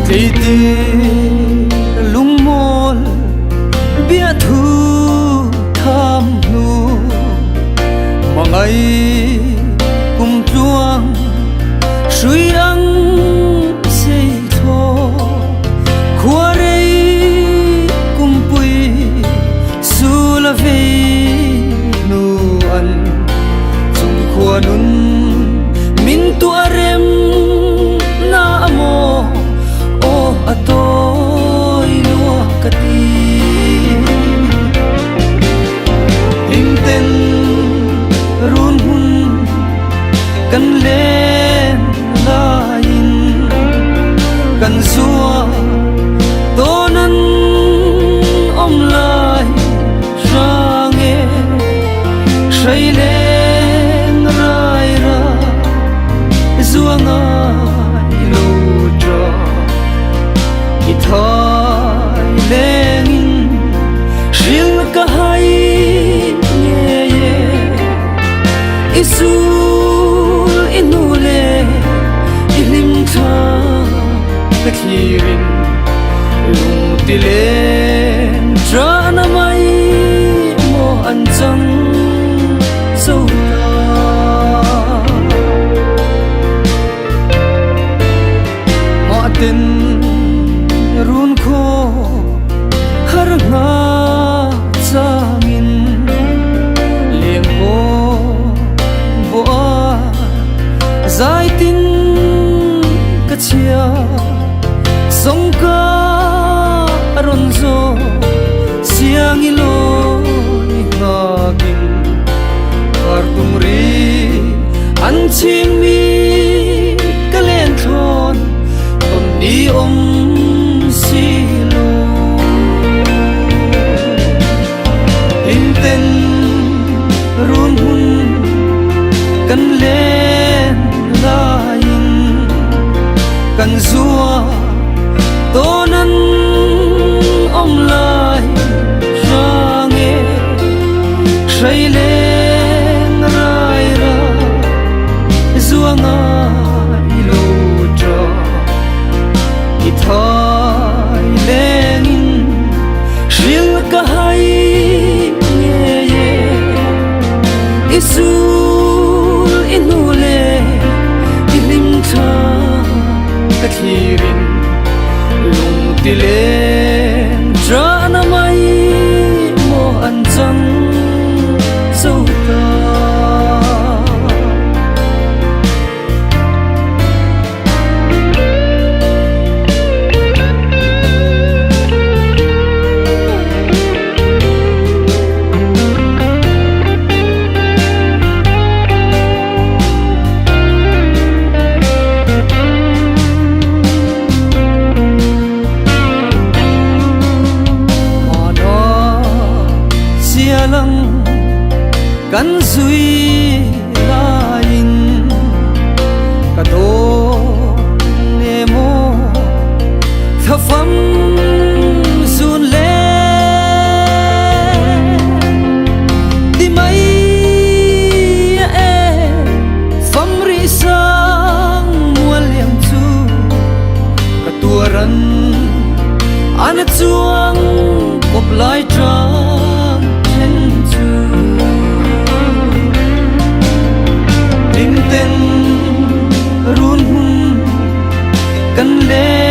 Leiti lungmol bia thu tham nu mangai kum chuang sui ang sei tho khuarei kum pui sula ve nu an chung khuanun min tu arem na amo atoi lua kati hingten run hun kan len lain kan zua tonan om lai range shai len rai ra zuanga thai lengin shil ka hai ye ye isul inule ilim tha ka thirin lung tilen trana mai mo an chang so ma tin run kho har nga changin leng mo bo a zai tin ka chia song ka ron zo siang ilo ni ngagin kar tum ri an ching mi ka len thon ton ni om silo hinten run hun kan len lain kan zua tonan om lai range shai len rai ra zuanga ilo tra thai lengin shil ka hai ye ye isul inule ilim tha ka thirin lung tilen trana mai mo an chang so ta kan zui lain ka do nemo thafam zun le di mai e fam ri sang mual yang chu ka tuaran ana chuang kop lai trang chen chu hinten run hun kan le